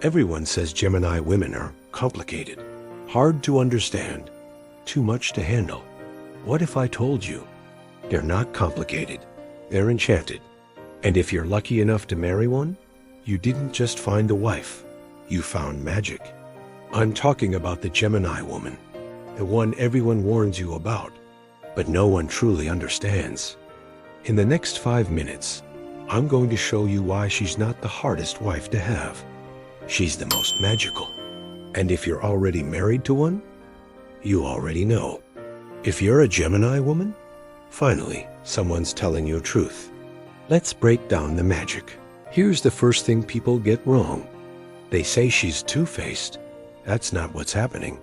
Everyone says Gemini women are complicated, hard to understand, too much to handle. What if I told you they're not complicated, they're enchanted? And if you're lucky enough to marry one, you didn't just find a wife, you found magic. I'm talking about the Gemini woman, the one everyone warns you about, but no one truly understands. In the next 5 minutes, I'm going to show you why she's not the hardest wife to have. She's the most magical. And if you're already married to one, you already know. If you're a Gemini woman, finally, someone's telling you truth. Let's break down the magic. Here's the first thing people get wrong. They say she's two-faced. That's not what's happening.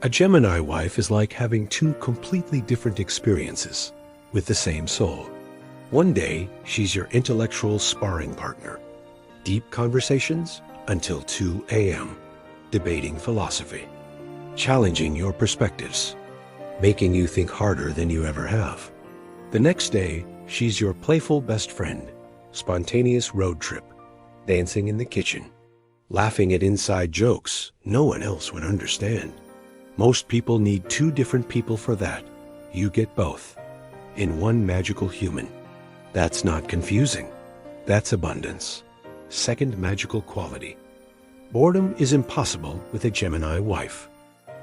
A Gemini wife is like having two completely different experiences with the same soul. One day, she's your intellectual sparring partner. Deep conversations until 2 a.m., debating philosophy, challenging your perspectives, making you think harder than you ever have. The next day, she's your playful best friend, spontaneous road trip, dancing in the kitchen, laughing at inside jokes no one else would understand. Most people need two different people for that. You get both in one magical human. That's not confusing. That's abundance. Second magical quality. Boredom is impossible with a Gemini wife.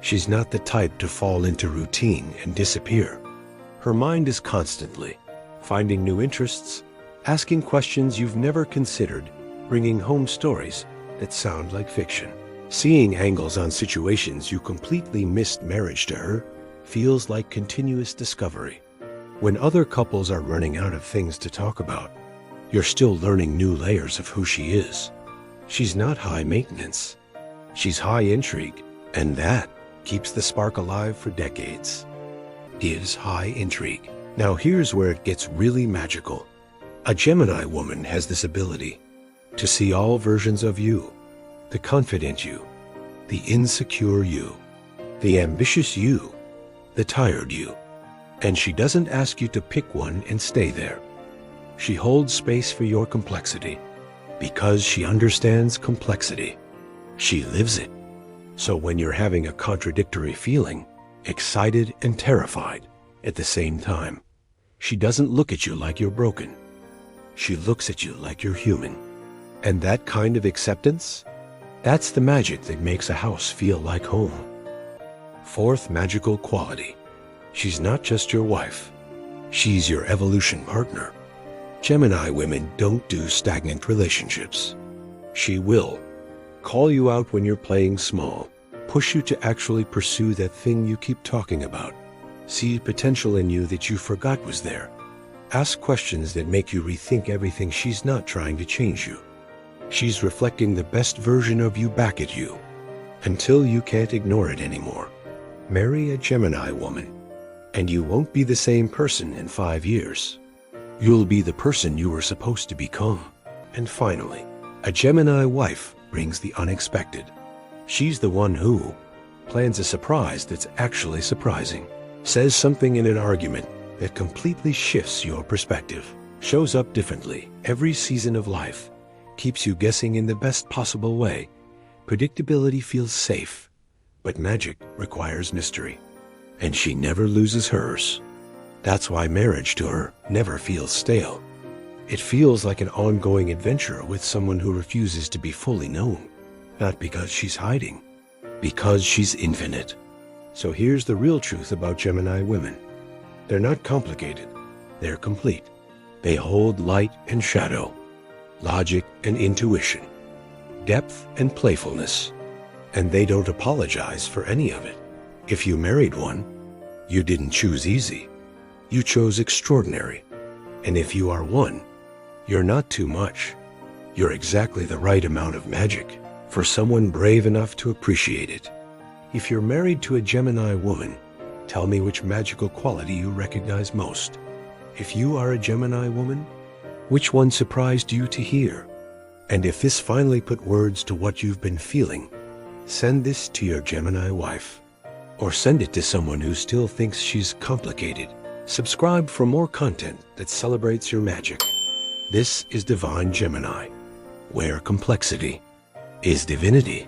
She's not the type to fall into routine and disappear. Her mind is constantly finding new interests, asking questions you've never considered, bringing home stories that sound like fiction. Seeing angles on situations you completely missed. Marriage to her feels like continuous discovery. When other couples are running out of things to talk about, you're still learning new layers of who she is. She's not high maintenance. She's high intrigue, and that keeps the spark alive for decades. Is high intrigue. Now here's where it gets really magical. A Gemini woman has this ability to see all versions of you. The confident you, the insecure you, the ambitious you, the tired you. And she doesn't ask you to pick one and stay there. She holds space for your complexity because she understands complexity. She lives it. So when you're having a contradictory feeling, excited and terrified at the same time, she doesn't look at you like you're broken. She looks at you like you're human. And that kind of acceptance, that's the magic that makes a house feel like home. Fourth magical quality. She's not just your wife. She's your evolution partner. Gemini women don't do stagnant relationships. She will call you out when you're playing small, push you to actually pursue that thing you keep talking about, see potential in you that you forgot was there, ask questions that make you rethink everything. She's not trying to change you. She's reflecting the best version of you back at you until you can't ignore it anymore. Marry a Gemini woman, and you won't be the same person in 5 years. You'll be the person you were supposed to become. And finally, a Gemini wife brings the unexpected. She's the one who plans a surprise that's actually surprising, says something in an argument that completely shifts your perspective, shows up differently every season of life, keeps you guessing in the best possible way. Predictability feels safe, but magic requires mystery. And she never loses hers. That's why marriage to her never feels stale. It feels like an ongoing adventure with someone who refuses to be fully known. Not because she's hiding, because she's infinite. So here's the real truth about Gemini women. They're not complicated, they're complete. They hold light and shadow, logic and intuition, depth and playfulness, and they don't apologize for any of it. If you married one, you didn't choose easy. You chose extraordinary. And if you are one, you're not too much. You're exactly the right amount of magic for someone brave enough to appreciate it. If you're married to a Gemini woman, tell me which magical quality you recognize most. If you are a Gemini woman, which one surprised you to hear? And if this finally put words to what you've been feeling, send this to your Gemini wife. Or send it to someone who still thinks she's complicated. Subscribe for more content that celebrates your magic. This is Divine Gemini, where complexity is divinity.